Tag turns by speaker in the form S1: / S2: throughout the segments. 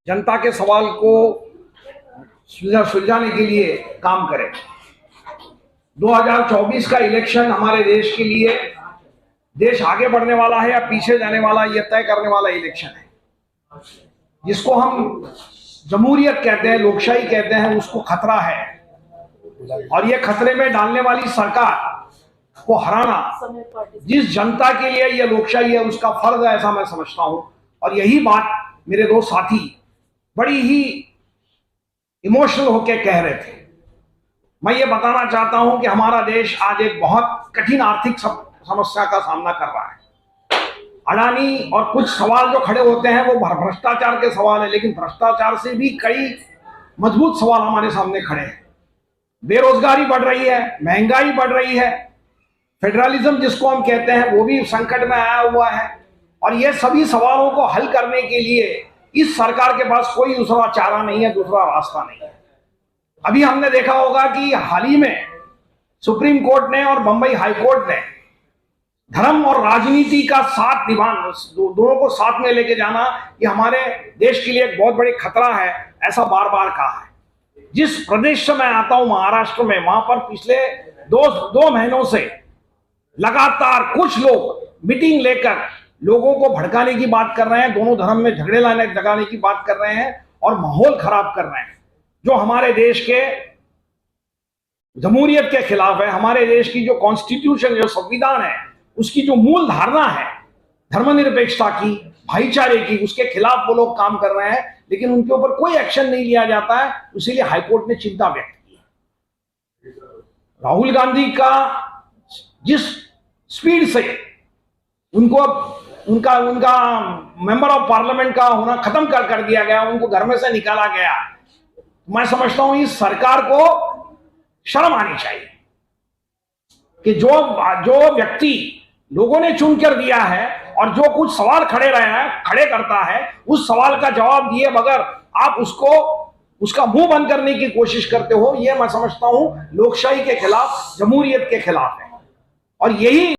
S1: जनता के सवाल को सुलझाने के लिए काम करें। 2024 का इलेक्शन हमारे देश के लिए देश आगे बढ़ने वाला है या पीछे जाने वाला यह तय करने वाला इलेक्शन है। जिसको हम जमहूरियत कहते हैं, लोकशाही कहते हैं, उसको खतरा है और ये खतरे में डालने वाली सरकार को हराना जिस जनता के लिए यह लोकशाही है उसका फर्ज है, ऐसा मैं समझता हूं। और यही बात मेरे दो साथी बड़ी ही इमोशनल होकर कह रहे थे। मैं ये बताना चाहता हूं कि हमारा देश आज एक बहुत कठिन आर्थिक समस्या का सामना कर रहा है। अडानी और कुछ सवाल जो खड़े होते हैं वो भ्रष्टाचार के सवाल है, लेकिन भ्रष्टाचार से भी कई मजबूत सवाल हमारे सामने खड़े हैं। बेरोजगारी बढ़ रही है, महंगाई बढ़ रही है, फेडरलिज्म जिसको हम कहते हैं वो भी संकट में आया हुआ है। और ये सभी सवालों को हल करने के लिए इस सरकार के पास कोई दूसरा चारा नहीं है, दूसरा रास्ता नहीं है। अभी हमने देखा होगा कि हाल ही में सुप्रीम कोर्ट ने और बंबई हाई कोर्ट ने धर्म और राजनीति का साथ निभाना, दोनों को साथ में लेके जाना, ये हमारे देश के लिए एक बहुत बड़ी खतरा है, ऐसा बार बार कहा है। जिस प्रदेश से मैं आता हूं, महाराष्ट्र में, वहां पर पिछले दो महीनों से लगातार कुछ लोग मीटिंग लेकर लोगों को भड़काने की बात कर रहे हैं, दोनों धर्म में झगड़े लगाने की बात कर रहे हैं और माहौल खराब कर रहे हैं, जो हमारे देश के जमहूरियत के खिलाफ है। हमारे देश की जो कॉन्स्टिट्यूशन, जो संविधान है, उसकी जो मूल धारणा है धर्मनिरपेक्षता की, भाईचारे की, उसके खिलाफ वो लोग काम कर रहे हैं, लेकिन उनके ऊपर कोई एक्शन नहीं लिया जाता है। इसीलिए हाईकोर्ट ने चिंता व्यक्त की। राहुल गांधी का जिस स्पीड से उनका मेंबर ऑफ पार्लियामेंट का होना खत्म कर दिया गया, उनको घर में से निकाला गया, मैं समझता हूं इस सरकार को शर्म आनी चाहिए कि जो व्यक्ति लोगों ने चुन कर दिया है और जो कुछ सवाल खड़े करता है, उस सवाल का जवाब दिए बगैर आप उसका मुंह बंद करने की कोशिश करते हो, यह मैं समझता हूं लोकशाही के खिलाफ, जमहूरियत के खिलाफ है। और यही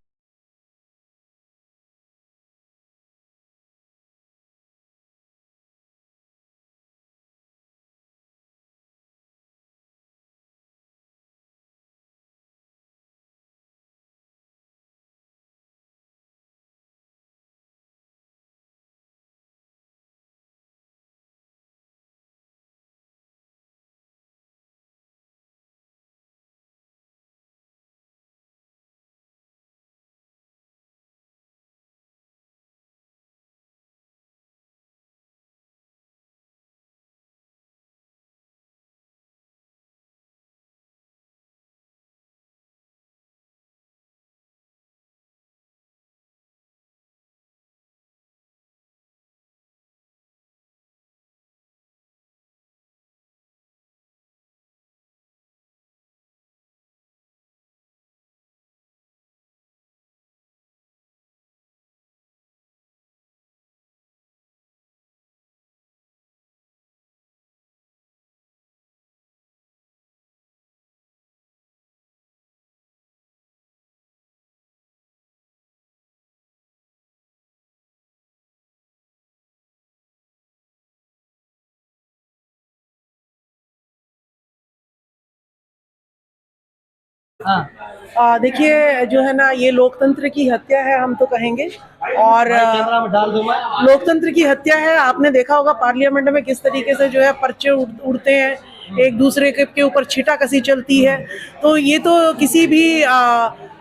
S2: देखिए, जो है ना, ये लोकतंत्र की हत्या है, हम तो कहेंगे। और लोकतंत्र की हत्या है। आपने देखा होगा पार्लियामेंट में किस तरीके से जो है पर्चे उड़ते हैं, एक दूसरे के ऊपर छींटाकशी चलती है। तो ये तो किसी भी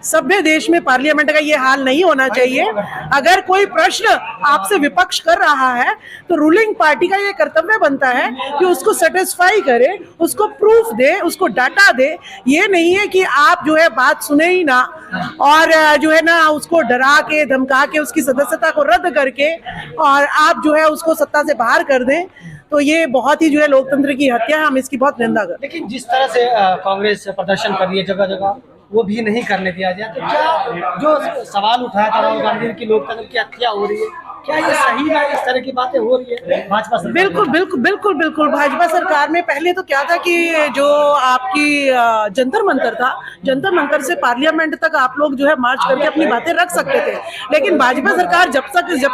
S2: सभ्य देश में पार्लियामेंट का ये हाल नहीं होना चाहिए। अगर कोई प्रश्न आपसे विपक्ष कर रहा है तो रूलिंग पार्टी का ये कर्तव्य बनता है कि उसको सेटिस्फाई करे, उसको प्रूफ दे, उसको डाटा दे। ये नहीं है कि आप जो है बात सुने ही ना और जो है ना उसको डरा के धमका के उसकी सदस्यता को रद्द करके और आप जो है उसको सत्ता से बाहर कर दें। तो ये बहुत ही जो है लोकतंत्र की हत्या है, हम इसकी बहुत निंदा करते हैं।
S3: लेकिन जिस तरह से कांग्रेस प्रदर्शन कर रही है जगह जगह, वो भी नहीं करने दिया जाए, तो क्या जो सवाल उठाया था राहुल गांधी की लोकतंत्र की हत्या हो रही है, क्या ये सही है, इस तरह की बातें हो रही है भाजपा सरकार में?
S2: बिल्कुल बिल्कुल बिल्कुल बिल्कुल। भाजपा सरकार में पहले तो क्या था कि जो आपकी जंतर मंतर था, जंतर मंतर से पार्लियामेंट तक आप लोग जो है मार्च करके अपनी बातें रख सकते थे। लेकिन भाजपा सरकार जब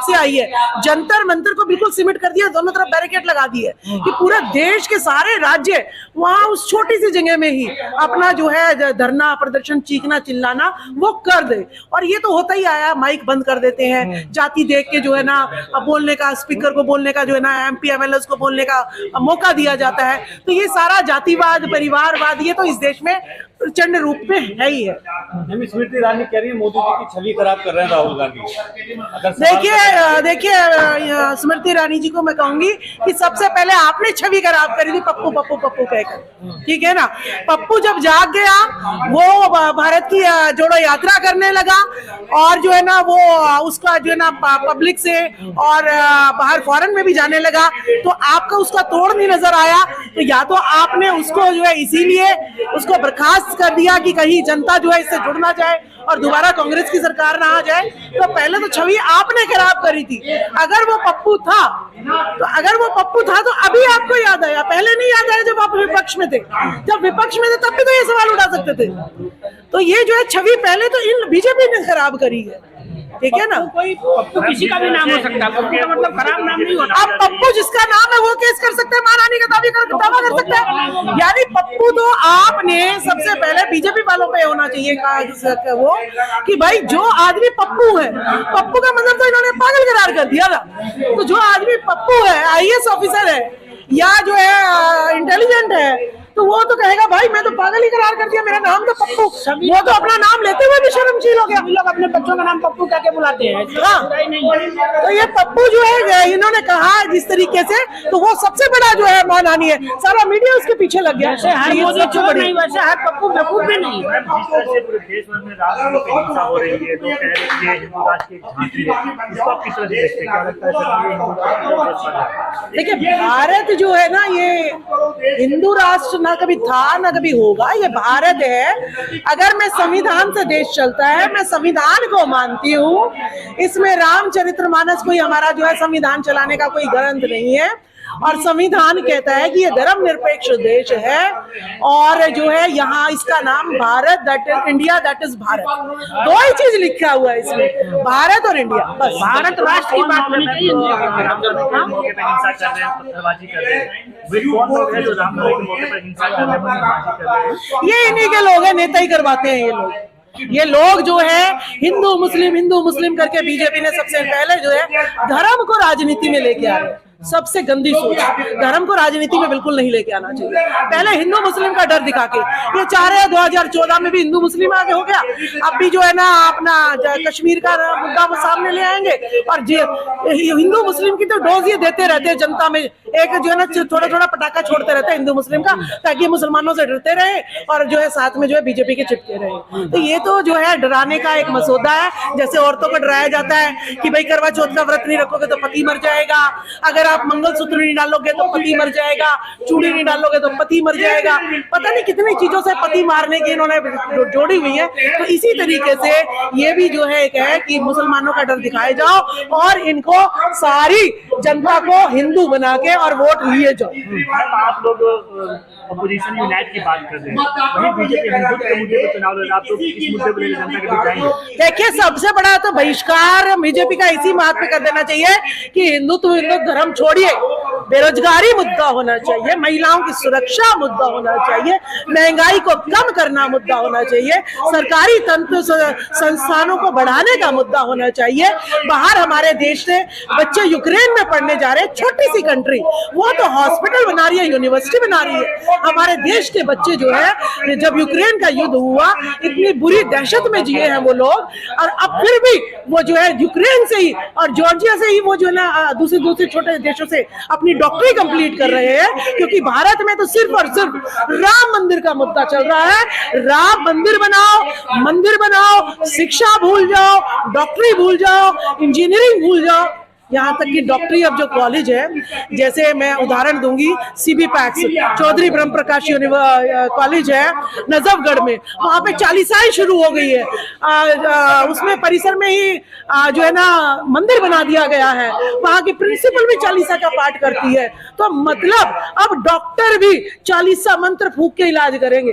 S2: से आई है, जंतर मंतर को बिल्कुल सीमित कर दिया, दोनों तरफ बैरिकेड लगा दिए कि पूरा देश के सारे राज्य वहां उस छोटी सी जगह में ही अपना जो है धरना प्रदर्शन, चीखना चिल्लाना वो कर दे। और ये तो होता ही आया, माइक बंद कर देते हैं, जाति देख के जो है ना बोलने का, स्पीकर को बोलने का, जो है ना एमपी एमएलए को बोलने का मौका दिया जाता है। तो ये सारा जातिवाद, परिवारवाद, ये तो इस देश में प्रचंड रूप में है ही है।
S4: स्मृति ईरानी कह रही है मोदी जी की छवि खराब कर रहे हैं राहुल गांधी।
S2: देखिए स्मृति ईरानी जी को मैं कहूंगी कि सबसे पहले आपने छवि खराब करी थी पप्पू पप्पू पप्पू कहकर, ठीक है ना। पप्पू जब जाग गया, वो भारत की जोड़ो यात्रा करने लगा और जो है ना वो उसका जो है ना पब्लिक से और बाहर फॉरेन में भी जाने लगा, तो आपका उसका तोड़ नहीं नजर आया। तो या तो आपने उसको जो है इसीलिए उसको बर्खास्त कर दिया कि कहीं जनता जो है इससे जुड़ ना जाए और दोबारा कांग्रेस की सरकार ना आ जाए। तो पहले तो छवि आपने खराब करी थी। अगर वो पप्पू था तो अभी आपको याद आया, पहले नहीं याद आया जब आप विपक्ष में थे। जब विपक्ष में थे तब भी तो ये सवाल उठा सकते थे। तो ये जो है छवि पहले तो इन बीजेपी ने खराब करी है, ठीक है ना।
S3: कोई पप्पू किसी का भी नाम हो सकता है, पप्पू का मतलब खराब नाम नहीं होता।
S2: अब पप्पू जिसका नाम है वो केस कर सकते हैं, महारानी का दावा कर सकता है। यानी पप्पू तो आपने सबसे पहले बीजेपी वालों पे होना चाहिए वो कि भाई जो आदमी पप्पू है, पप्पू का मतलब तो इन्होंने पागल करार कर दिया था। तो जो आदमी पप्पू है, आईएएस ऑफिसर है या जो है इंटेलिजेंट है, तो वो तो कहेगा भाई मैं तो पागल ही करार कर दिया, मेरा नाम तो पप्पू। वो तो अपना नाम लेते हुए भी शर्मशील हो गया।
S3: हम लोग अपने बच्चों का नाम पप्पू क्या बुलाते हैं।
S2: हाँ, तो ये पप्पू जो है इन्होंने कहा जिस तरीके से, तो वो सबसे बड़ा जो है मानहानि है। सारा मीडिया उसके पीछे लग गया।
S3: वैसे हर मोदी चोर नहीं, वैसे हर पप्पू बेवकूफ भी नहीं।
S4: पूरे देश भर में राष्ट्र की हिंसा हो रही है, तो कह रहे हैं हिंदू राष्ट्र की झांकी है, इसको आप किस तरह से देखते हैं? क्या लगता है?
S2: देखिए भारत जो है ना, ये हिंदू राष्ट्र ना कभी था ना कभी होगा, ये भारत है। अगर मैं संविधान से देश चलता है, मैं संविधान को मानती हूँ। इसमें रामचरितमानस कोई हमारा जो है संविधान चलाने का कोई ग्रंथ नहीं है। और संविधान कहता है कि ये धर्मनिरपेक्ष देश है और जो है यहाँ इसका नाम Bharat, that is India, that is Bharat. दो ही चीज लिखा हुआ है इसमें, भारत और इंडिया, बस।
S3: भारत राष्ट्र की बात होनी चाहिए।
S2: ये इन्हीं के लोग हैं, नेता ही करवाते हैं ये लोग। ये लोग जो है हिंदू मुस्लिम करके बीजेपी ने सबसे पहले जो है धर्म को राजनीति में लेके आ रहे हैं। सबसे गंदी सोच, धर्म को राजनीति में बिल्कुल नहीं लेके आना चाहिए। पहले हिंदू मुस्लिम का डर दिखा के ये चाह रहे हैं 2014 में भी हिंदू मुस्लिम आगे हो गया, अब भी जो है ना अपना कश्मीर का मुद्दा वो सामने ले आएंगे और हिंदू मुस्लिम की तो डोज ये देते रहते हैं जनता में। एक जो है ना थोड़ा पटाखा छोड़ते रहते हैं हिंदू मुस्लिम का, ताकि मुसलमानों से डरते रहे और जो है साथ में जो है बीजेपी के चिपके रहे। तो ये तो जो है डराने का एक मसौदा है। जैसे औरतों को डराया जाता है कि भाई करवा चौथ का व्रत नहीं रखोगे तो पति मर जाएगा, अगर आप मंगलसूत्र नहीं डालोगे तो पति मर जाएगा, चूड़ी नहीं डालोगे तो पति मर जाएगा। पता नहीं कितनी चीजों से पति मारने की इन्होंने जोड़ी हुई है। तो इसी तरीके से ये भी जो है एक है कि मुसलमानों का डर दिखाए जाओ और इनको सारी जनता को हिंदू बना के और वोट लिए जाओ।
S4: आप लोग अपोजिशन यूनाइट की बात कर रहे हैं, वहीं बीजेपी हिंदुत्व के मुद्दे पर चुनाव लड़ रहा है, आप लोग इस मुद्दे पर जनता के बीच जाएंगे?
S2: देखिए सबसे बड़ा तो बहिष्कार बीजेपी का इसी बात पे कर देना चाहिए कि हिंदुत्व धर्म छोड़िए, बेरोजगारी मुद्दा होना चाहिए, महिलाओं की सुरक्षा मुद्दा होना चाहिए, महंगाई को कम करना मुद्दा होना चाहिए, सरकारी तंत्र संस्थानों को बढ़ाने का मुद्दा होना चाहिए। बाहर हमारे देश से बच्चे यूक्रेन में पढ़ने जा रहे हैं, छोटी सी कंट्री, वो तो हॉस्पिटल बना रही है, यूनिवर्सिटी बना रही है। हमारे देश के बच्चे जो है जब यूक्रेन का युद्ध हुआ इतनी बुरी दहशत में जिए हैं वो लोग, और अब फिर भी वो जो है यूक्रेन से ही और जॉर्जिया से ही वो जो है ना दूसरे छोटे देशों से अपनी डॉक्टरी कंप्लीट कर रहे हैं, क्योंकि भारत में तो सिर्फ और सिर्फ राम मंदिर का मुद्दा चल रहा है। राम मंदिर बनाओ, शिक्षा भूल जाओ, डॉक्टरी भूल जाओ, इंजीनियरिंग भूल जाओ, यहाँ तक कि डॉक्टरी अब जो कॉलेज है, जैसे मैं उदाहरण दूंगी सीबी पैक्स चौधरी ब्रह्म प्रकाश कॉलेज है नजफगढ़ में, वहाँ पे चालीसाएं शुरू हो गई है। उसमें परिसर में ही जो है ना मंदिर बना दिया गया है, वहाँ की प्रिंसिपल भी चालीसा का पाठ करती है। तो मतलब अब डॉक्टर भी चालीसा मंत्र फूक के इलाज करेंगे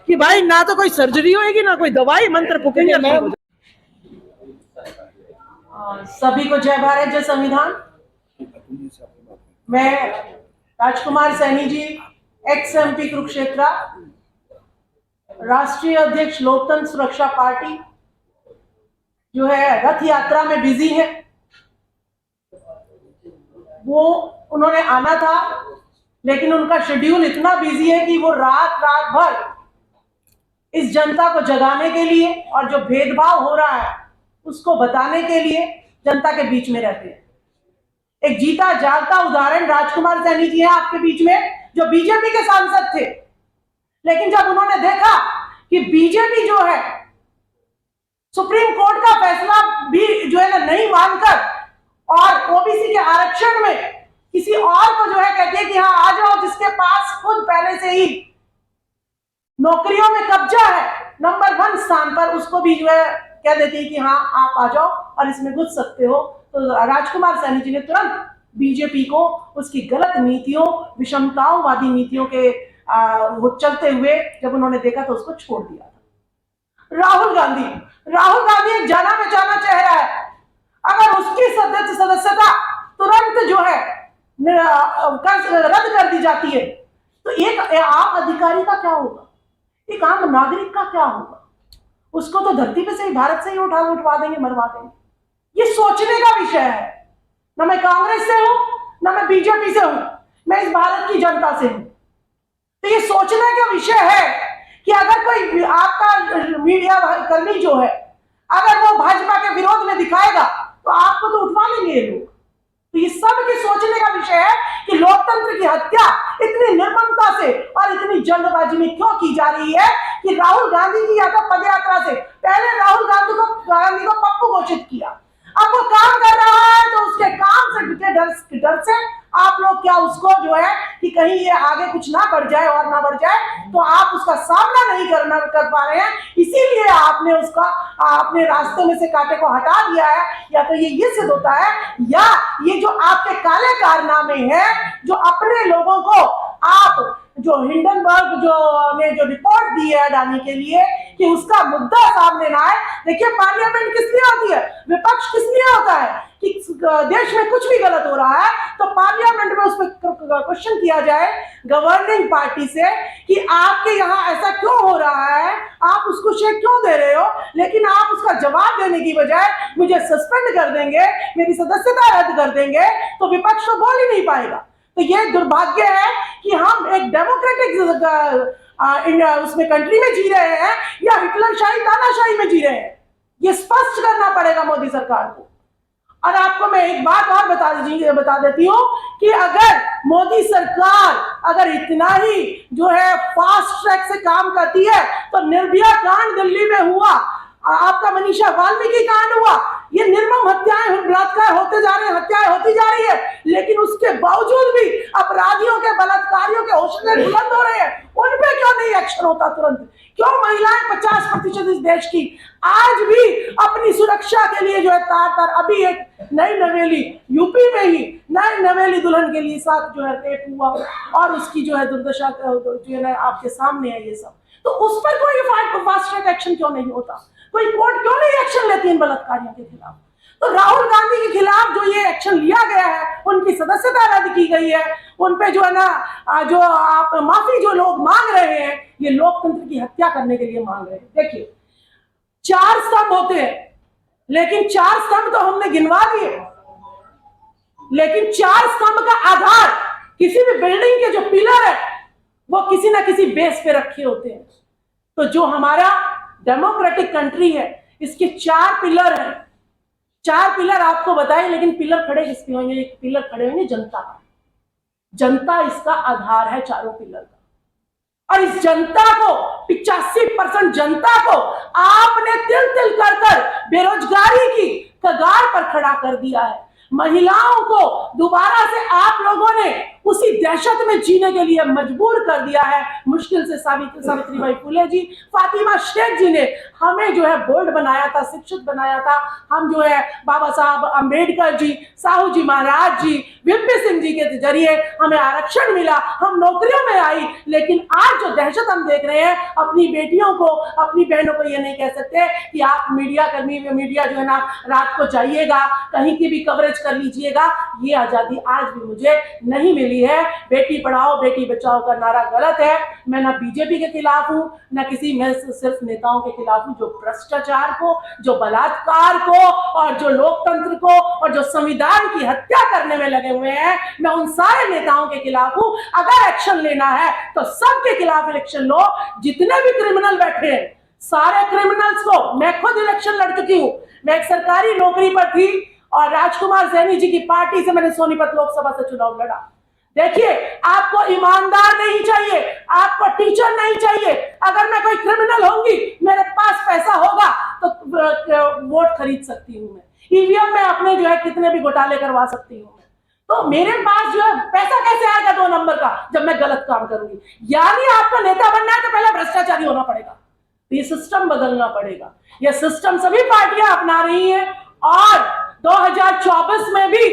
S2: कि भाई ना तो कोई सर्जरी होगी ना कोई दवाई, मंत्र फूकेंगे। सभी को जय भारत जय संविधान। मैं राजकुमार सैनी जी, एक्स MP कुरुक्षेत्र, राष्ट्रीय अध्यक्ष लोकतंत्र सुरक्षा पार्टी, जो है रथ यात्रा में बिजी है। वो उन्होंने आना था, लेकिन उनका शेड्यूल इतना बिजी है कि वो रात भर इस जनता को जगाने के लिए और जो भेदभाव हो रहा है उसको बताने के लिए जनता के बीच में रहते हैं। एक जीता जागता उदाहरण राजकुमार सैनी जी हैं आपके बीच में, जो बीजेपी के सांसद थे, लेकिन जब उन्होंने देखा कि बीजेपी जो है सुप्रीम कोर्ट का फैसला भी जो है ना नहीं मानकर और ओबीसी के आरक्षण में किसी और को जो है कहती है कि हाँ आ जाओ, जिसके पास खुद पहले से ही नौकरियों में कब्जा है नंबर 1 स्थान पर, उसको भी जो है कह देती है कि हाँ आप आ जाओ और इसमें घुस सकते हो। तो राजकुमार सैनी जी ने तुरंत बीजेपी को उसकी गलत नीतियों, विषमतावादी नीतियों के चलते हुए जब उन्होंने देखा तो उसको छोड़ दिया था। राहुल गांधी एक जाना पहचाना चेहरा है, अगर उसकी सदस्यता तुरंत जो है रद्द कर दी जाती है तो एक आम अधिकारी का क्या होगा, एक आम नागरिक का क्या होगा? उसको तो धरती पे से ही, भारत से ही उठवा देंगे, मरवा देंगे। ये सोचने का विषय है। ना मैं कांग्रेस से हूं, ना मैं बीजेपी से हूं, मैं इस भारत की जनता से हूं। तो ये सोचने का विषय है कि अगर कोई आपका मीडिया कर्मी जो है, अगर वो भाजपा के विरोध में दिखाएगा तो आपको तो उठवा लेंगे ये लोग। तो ये सब के सोचने का विषय है कि लोकतंत्र की हत्या इतनी निर्ममता से और इतनी जल्दबाजी में क्यों की जा रही है कि राहुल गांधी की पद यात्रा से पहले राहुल गांधी को पप्पू घोषित किया, अब वो काम कर रहा है तो उसके काम से डर से आप लोग क्या उसको जो है कि कहीं ये आगे कुछ ना बढ़ जाए और ना बढ़ जाए, तो आप उसका सामना नहीं कर पा रहे हैं, इसीलिए आपने उसका अपने रास्ते में से कांटे को हटा दिया है। या तो ये सिद्ध होता है, या ये जो आपके काले कारनामे हैं, जो अपने लोगों को आप जो हिंडनबर्ग ने जो रिपोर्ट दी है अडानी के लिए कि उसका मुद्दा सामने ना आए। देखिए पार्लियामेंट किस लिए होती है, विपक्ष किस लिए होता है कि देश में कुछ भी गलत हो रहा है तो पार्लियामेंट में उस पर क्वेश्चन किया जाए गवर्निंग पार्टी से कि आपके यहाँ ऐसा क्यों हो रहा है, आप उसको शेक क्यों दे रहे हो, लेकिन आप उसका जवाब देने की बजाय मुझे सस्पेंड कर देंगे, मेरी सदस्यता रद्द कर देंगे, तो विपक्ष तो बोल ही नहीं पाएगा। तो ये दुर्भाग्य है कि हम एक डेमोक्रेटिक उसमें कंट्री में जी रहे हैं या हिटलरशाही तानाशाही में जी रहे हैं, ये स्पष्ट करना पड़ेगा मोदी सरकार को। और आपको मैं एक बात और बता देती हूँ कि अगर मोदी सरकार अगर इतना ही जो है फास्ट ट्रैक से काम करती है तो निर्भया कांड दिल्ली में हुआ, आपका मनीषा वाल्मीकि कांड हुआ, ये निर्मम हत्याएं, बलात्कार होते जा रहे हैं, हत्याएं होती जा रही है, लेकिन उसके बावजूद भी अपराधियों के, बलात्कारियों के हौसले बुलंद हो रहे हैं, उन पे क्यों नहीं एक्शन होता तुरंत? क्यों महिलाएं 50% इस देश की आज भी अपनी सुरक्षा के लिए जो है तार अभी एक नई नवेली यूपी में ही नई नवेली दुल्हन के लिए साथ जो है रेप हुआ और उसकी जो है दुर्दशा जो है आपके सामने है ये सब, तो उस पर कोई फास्ट ट्रैक एक्शन क्यों नहीं होता? कोई कोर्ट क्यों नहीं एक्शन लेती इन बलात्कारियों के खिलाफ? तो राहुल गांधी के खिलाफ जो ये एक्शन लिया गया है, उनकी सदस्यता रद्द की गई है, उन पे जो है ना जो आप माफी जो लोग मांग रहे हैं, ये लोकतंत्र की हत्या करने के लिए मांग रहे हैं। देखिए 4 स्तंभ होते हैं, लेकिन 4 स्तंभ तो हमने गिनवा दिए, लेकिन 4 स्तंभ का आधार किसी भी बिल्डिंग के जो पिलर है वो किसी ना किसी बेस पे रखे होते हैं। तो जो हमारा डेमोक्रेटिक कंट्री है इसके 4 पिलर हैं। 4 पिलर आपको बताएं, लेकिन पिलर खड़े किसके होंगे? एक पिलर खड़े होंगे जनता का। जनता इसका आधार है चारों पिलर का। और इस जनता को 85% जनता को आपने तिल तिल कर बेरोजगारी की कगार पर खड़ा कर दिया है। महिलाओं को दोबारा से आप लोगों ने उसी दहशत में जीने के लिए मजबूर कर दिया है। मुश्किल से सावित्रीबाई फुले जी, फातिमा शेख जी ने हमें जो है बोल्ड बनाया था, शिक्षित बनाया था। हम जो है बाबा साहब अम्बेडकर जी, साहू जी महाराज जी, वीपी सिंह जी के जरिए हमें आरक्षण मिला, हम नौकरियों में आई। लेकिन आज जो दहशत हम देख रहे हैं, अपनी बेटियों को, अपनी बहनों को ये नहीं कह सकते कि आप मीडिया कर्मी, मीडिया जो है ना रात को जाइएगा, कहीं की भी कवरेज कर लीजिएगा। ये आजादी आज भी मुझे नहीं मिली है। बेटी पढ़ाओ बेटी बचाओ का नारा गलत है। मैं ना बीजेपी के खिलाफ हूं, ना मैं सिर्फ नेताओं के खिलाफ हूं जो भ्रष्टाचार को, जो बलात्कार को और जो लोकतंत्र को और जो संविधान की हत्या करने में लगे हुए हैं। मैं उन सारे नेताओं के खिलाफ हूं। अगर एक्शन लेना है तो सबके खिलाफ इलेक्शन लो। जितने भी क्रिमिनल बैठे हैं, सारे क्रिमिनल्स को, मैं खुद इलेक्शन लड़ चुकी हूं। मैं एक सरकारी नौकरी पर थी और राजकुमार सैनी जी की पार्टी से मैंने सोनीपत लोकसभा से चुनाव लड़ा। देखिए, आपको ईमानदार नहीं चाहिए, आपको टीचर नहीं चाहिए। अगर मैं कोई क्रिमिनल होंगी, मेरे पास पैसा होगा तो वोट खरीद सकती हूँ। मैं ईवीएम में अपने जो है कितने भी घोटाले करवा सकती हूँ। तो मेरे पास जो है पैसा कैसे आएगा 2 नंबर का जब मैं गलत काम करूंगी? यानी आपको नेता बनना है तो पहले भ्रष्टाचारी होना पड़ेगा। ये सिस्टम बदलना पड़ेगा। यह सिस्टम सभी पार्टियां अपना रही हैं और 2024 में भी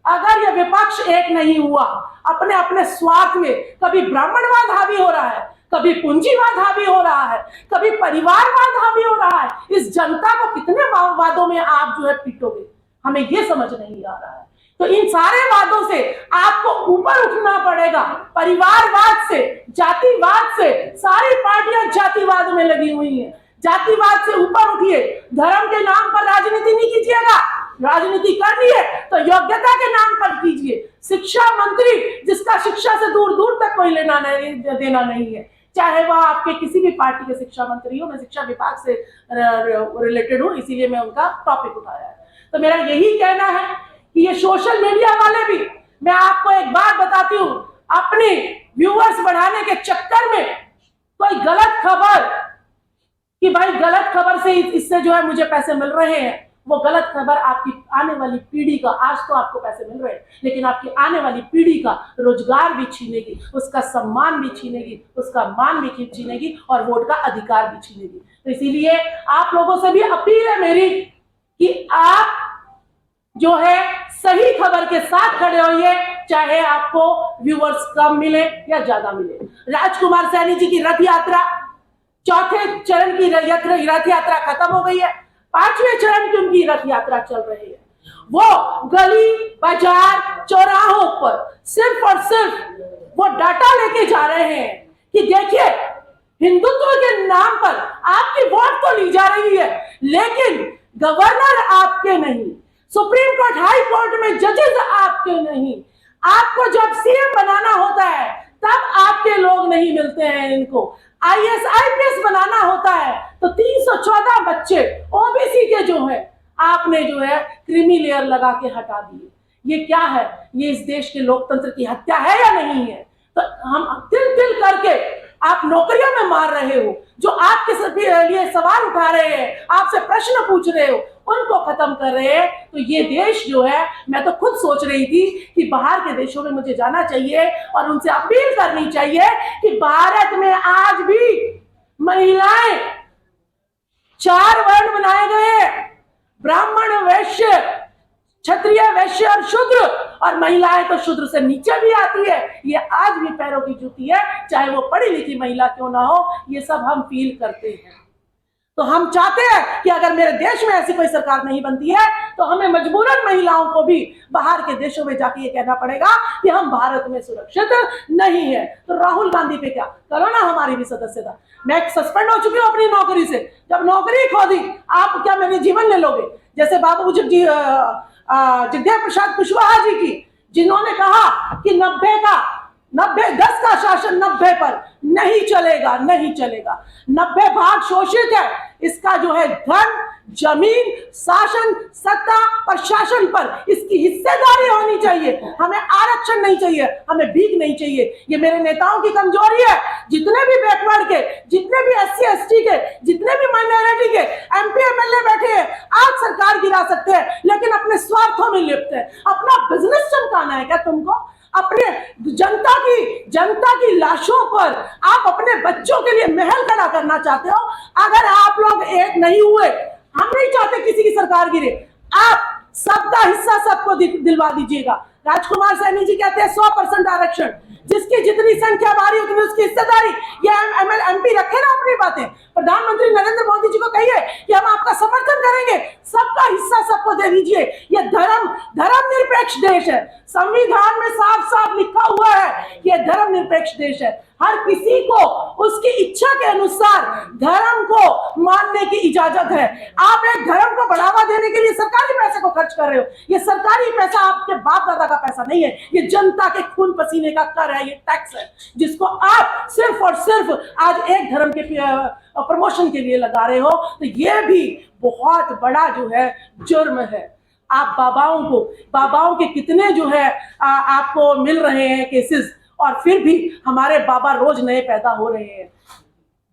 S2: अगर यह विपक्ष एक नहीं हुआ, अपने अपने स्वार्थ में, कभी ब्राह्मणवाद हावी हो रहा है, कभी पूंजीवाद हावी हो रहा है, कभी परिवारवाद हावी हो रहा है, इस जनता को कितने वादों में आप जो है पीटोगे? हमें यह समझ नहीं आ रहा है। तो इन सारे वादों से आपको ऊपर उठना पड़ेगा। परिवारवाद से, जातिवाद से, सारी पार्टियां जातिवाद में लगी हुई हैं। जातिवाद से ऊपर उठिए। धर्म के नाम पर राजनीति नहीं कीजिएगा। राजनीति करनी है तो योग्यता के नाम पर कीजिए। शिक्षा मंत्री जिसका शिक्षा से दूर दूर तक कोई लेना नहीं देना नहीं है, चाहे वह आपके किसी भी पार्टी के शिक्षा मंत्री हो। मैं शिक्षा विभाग से रिलेटेड हूं, इसीलिए मैं उनका टॉपिक उठाया है। तो मेरा यही कहना है कि ये सोशल मीडिया वाले भी, मैं आपको एक बात बताती हूँ, अपनी व्यूअर्स बढ़ाने के चक्कर में कोई गलत खबर कि भाई गलत खबर से इससे जो है मुझे पैसे मिल रहे हैं, वो गलत खबर आपकी आने वाली पीढ़ी का, आज तो आपको पैसे मिल रहे हैं लेकिन आपकी आने वाली पीढ़ी का रोजगार भी छीनेगी, उसका सम्मान भी छीनेगी, उसका मान भी छीनेगी और वोट का अधिकार भी छीनेगी। तो इसीलिए आप लोगों से भी अपील है मेरी कि आप जो है सही खबर के साथ खड़े होइए, चाहे आपको व्यूअर्स कम मिले या ज्यादा मिले। राजकुमार सैनी जी की रथ यात्रा, चौथे चरण की रथ यात्रा खत्म हो गई है, 5वें चरण की उनकी रथ यात्रा चल रही है। वो गली बाजार चौराहों पर सिर्फ और सिर्फ वो डाटा लेके जा रहे हैं कि देखिए, हिंदुत्व के नाम पर आपकी वोट तो ली जा रही है लेकिन गवर्नर आपके नहीं, सुप्रीम कोर्ट, हाई कोर्ट में जजेस आपके नहीं। आपको जब सीएम बनाना होता है तब आपके लोग नहीं मिलते हैं इनको। आईएएस आईपीएस बनाना होता है तो 314 बच्चे ओबीसी के जो है आपने जो है क्रीमी लेयर लगा के हटा दिए। ये क्या है? ये इस देश के लोकतंत्र की हत्या है या नहीं है? तो हम तिल तिल करके आप नौकरियों में मार रहे हो, जो आपके लिए सवाल उठा रहे हैं, आपसे प्रश्न पूछ रहे हो, उनको खत्म कर रहे हैं। तो ये देश जो है, मैं तो खुद सोच रही थी कि बाहर के देशों में मुझे जाना चाहिए और उनसे अपील करनी चाहिए कि भारत में आज भी महिलाएं 4 वर्ण बनाए गए, ब्राह्मण, वैश्य, क्षत्रिय, वैश्य और शूद्र, और महिलाएं तो शूद्र से नीचे भी आती है। ये आज भी पैरों की जूती है, चाहे वो पढ़ी लिखी महिला क्यों ना हो। ये सब हम फील करते हैं। तो हम चाहते हैं कि अगर मेरे देश में ऐसी कोई सरकार नहीं बनती है तो हमें मजबूरन महिलाओं को भी बाहर के देशों में जाके ये कहना पड़ेगा कि हम भारत में सुरक्षित नहीं है। तो राहुल गांधी पे क्या करो ना, हमारी भी सदस्यता। मैं सस्पेंड हो चुकी हूँ अपनी नौकरी से। जब नौकरी खो दी, आप क्या मेरे जीवन ले लोगे? जैसे बाबू जगदेव प्रसाद कुशवाहा जी की, जिन्होंने कहा कि 10 का शासन 90 पर नहीं चलेगा, नहीं चलेगा। 90 भाग शोषित है, इसका जो है धन, जमीन, शासन, सत्ता, प्रशासन पर इसकी हिस्सेदारी होनी चाहिए। हमें आरक्षण नहीं चाहिए, हमें भीख नहीं चाहिए। ये मेरे नेताओं की कमजोरी है। जितने भी बैकवर्ड के, जितने भी SC ST के, जितने भी माइनॉरिटी के MP MLA बैठे हैं, आज सरकार गिरा सकते हैं, लेकिन अपने स्वार्थों में लिप्त है। अपना बिजनेस चमकाना है क्या तुमको? अपने जनता की लाशों पर आप अपने बच्चों के लिए महल खड़ा करना चाहते हो। अगर आप लोग एक नहीं हुए, हम नहीं चाहते किसी की सरकार गिरे, आप सबका हिस्सा सबको दिलवा दीजिएगा। राजकुमार सैनी जी कहते हैं 100% आरक्षण, जिसकी जितनी संख्या बारी उतनी उसकी हिस्सेदारी। ये MP रखे ना अपनी बातें। प्रधानमंत्री नरेंद्र मोदी जी को कहिए कि हम आपका समर्थन करेंगे, सबका हिस्सा सबको दे दीजिए। ये धर्मनिरपेक्ष देश है। संविधान में साफ साफ लिखा हुआ है कि यह धर्मनिरपेक्ष देश है। हर किसी को उसकी इच्छा के अनुसार धर्म को मानने की इजाजत है। आप एक धर्म को बढ़ावा देने के लिए सरकारी पैसे को खर्च कर रहे हो। ये सरकारी पैसा आपके बाप दादा का पैसा नहीं है, ये जनता के खून पसीने का कर है, ये टैक्स है, जिसको आप सिर्फ और सिर्फ आज एक धर्म के प्रमोशन के लिए लगा रहे हो। तो ये भी बहुत बड़ा जो है जुर्म है। आप बाबाओं के कितने जो है आपको मिल रहे हैं केसेस, और फिर भी हमारे बाबा रोज नए पैदा हो रहे हैं।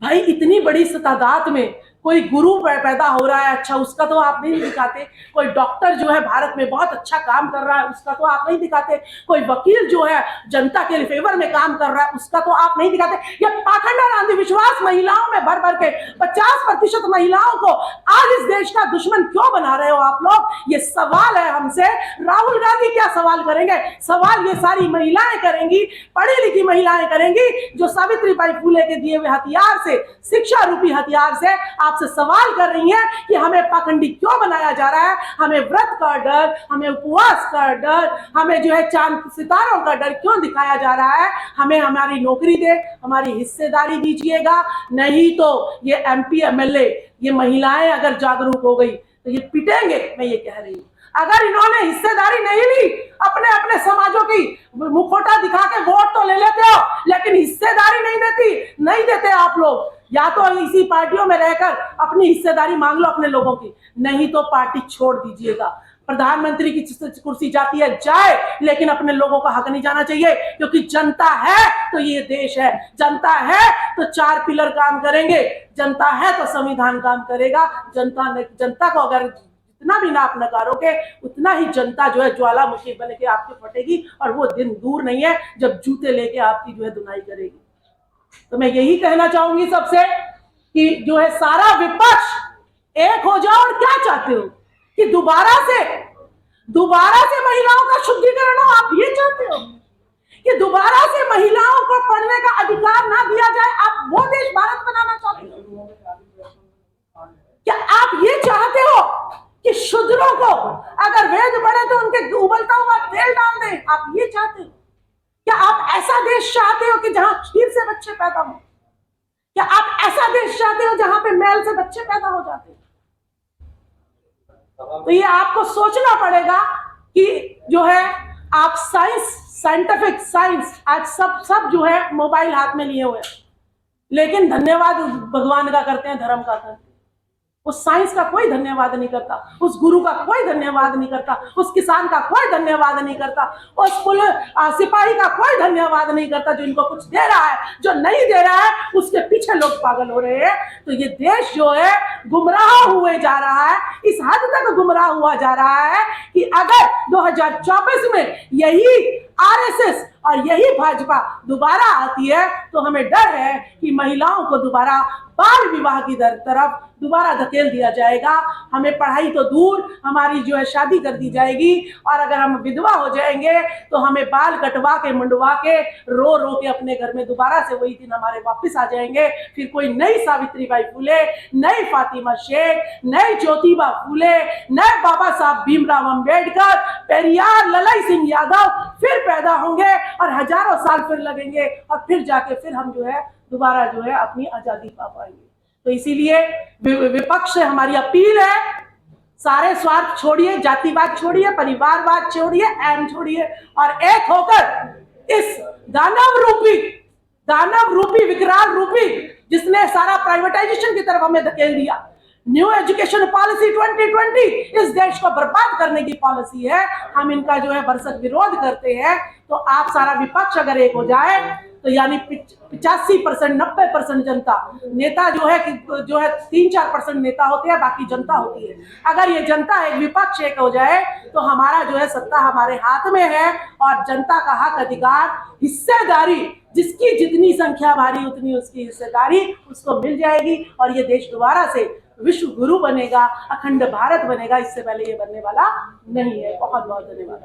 S2: भाई इतनी बड़ी तादाद में कोई गुरु पैदा हो रहा है, अच्छा उसका तो आप नहीं दिखाते। कोई डॉक्टर जो है भारत में बहुत अच्छा काम कर रहा है, उसका तो आप नहीं दिखाते। कोई वकील जो है जनता के फेवर में काम कर रहा है, उसका तो आप नहीं दिखाते। ये पाखंड और अंधविश्वास महिलाओं में भर भर के 50% महिलाओं को आज इस देश का दुश्मन क्यों बना रहे हो आप लोग? ये सवाल है हमसे। राहुल गांधी क्या सवाल करेंगे? सवाल ये सारी महिलाएं करेंगी, पढ़ी लिखी महिलाएं करेंगी, जो सावित्रीबाई फुले के दिए हुए हथियार से, शिक्षा रूपी हथियार से आपसे सवाल कर रही हैं कि हमें पाखंडी क्यों बनाया जा रहा है। हमें व्रत का डर, हमें उपवास का डर, हमें जो है चांद सितारों का डर क्यों दिखाया जा रहा है? हमें हमारी नौकरी दे, हमारी हिस्सेदारी दीजिएगा, नहीं तो ये MP MLA, ये महिलाएं अगर जागरूक हो गई तो ये पिटेंगे। मैं ये कह रही हूँ, अगर इन्होंने हिस्सेदारी नहीं ली, अपने अपने समाजों की मुखौटा दिखा के वोट तो ले लेते हो, लेकिन हिस्सेदारी नहीं देते आप लोग। या तो इसी पार्टियों में रहकर अपनी हिस्सेदारी मांग लो अपने लोगों की, नहीं तो पार्टी छोड़ दीजिएगा। प्रधानमंत्री की कुर्सी जाती है जाए, लेकिन अपने लोगों का हक नहीं जाना चाहिए, क्योंकि जनता है तो ये देश है, जनता है तो 4 पिलर काम करेंगे, जनता है तो संविधान काम करेगा। जनता को अगर जितना भी नाप नकारोगे, उतना ही जनता जो है ज्वालामुखी बन के आपके फटेगी, और वो दिन दूर नहीं है जब जूते लेके आपकी जो है धुनाई करेगी। तो मैं यही कहना चाहूंगी सबसे कि जो है सारा विपक्ष एक हो जाओ। और क्या चाहते हो कि दोबारा से महिलाओं का शुद्धिकरण हो? आप ये चाहते हो कि दोबारा से महिलाओं को पढ़ने का अधिकार ना दिया जाए? आप वो देश भारत बनाना चाहते हो? क्या आप ये चाहते हो कि शूद्रों को अगर वेद पढ़े तो उनके उबलता हुआ तेल डाल दें? आप ये चाहते हो? क्या आप ऐसा देश चाहते हो कि जहां खीर से बच्चे पैदा हो? क्या आप ऐसा देश चाहते हो जहां पे मैल से बच्चे पैदा हो जाते हैं? तो ये आपको सोचना पड़ेगा कि जो है आप साइंटिफिक साइंस आज सब जो है मोबाइल हाथ में लिए हुए हैं, लेकिन धन्यवाद भगवान का करते हैं, धर्म का करते हैं। उस साइंस का कोई धन्यवाद नहीं करता, उस गुरु का कोई धन्यवाद नहीं करता, उस किसान का कोई धन्यवाद नहीं करता, उस सिपाही का कोई धन्यवाद नहीं करता जो इनको कुछ दे रहा है। जो नहीं दे रहा है उसके पीछे लोग पागल हो रहे हैं। तो ये देश जो है गुमराह हुए जा रहा है, इस हद तक गुमराह हुआ जा रहा है कि अगर 2024 में यही RSS और यही भाजपा दोबारा आती है तो हमें डर है कि महिलाओं को दोबारा बाल विवाह की तरफ दोबारा धकेल दिया जाएगा। हमें पढ़ाई तो दूर, हमारी जो है शादी कर दी जाएगी, और अगर हम विधवा हो जाएंगे तो हमें बाल कटवा के मुंडवा के रो रो के अपने घर में दोबारा से वही दिन हमारे वापस आ जाएंगे। फिर कोई नई सावित्रीबाई फुले, नई फातिमा शेख, नई ज्योतिबा फुले, नए बाबा साहब भीमराव अंबेडकर, पेरियार, ललाई सिंह यादव फिर पैदा होंगे, और हजारों साल फिर लगेंगे, और फिर जाके फिर हम जो है दोबारा जो है अपनी आजादी पा पाएंगे। तो इसीलिए विपक्ष से हमारी अपील है, सारे स्वार्थ छोड़िए, जातिवाद छोड़िए, परिवारवाद छोड़िए, अहम छोड़िए, और एक होकर इस दानव रूपी विकराल रूपी जिसने सारा प्राइवेटाइजेशन की तरफ हमें धकेल दिया, न्यू एजुकेशन पॉलिसी 2020 इस देश को बर्बाद करने की पॉलिसी है। हम इनका जो है भरसक विरोध करते हैं। तो आप सारा विपक्ष अगर एक हो जाए तो यानी 85% 90% जनता, नेता जो है 3-4% नेता होते हैं, बाकी जनता होती है। अगर ये जनता एक विपक्ष एक हो जाए तो हमारा जो है सत्ता हमारे हाथ में है और जनता का हक अधिकार हिस्सेदारी, जिसकी जितनी संख्या भारी उतनी उसकी हिस्सेदारी उसको मिल जाएगी और ये देश दोबारा से विश्व गुरु बनेगा, अखंड भारत बनेगा। इससे पहले ये बनने वाला नहीं है। बहुत बहुत धन्यवाद।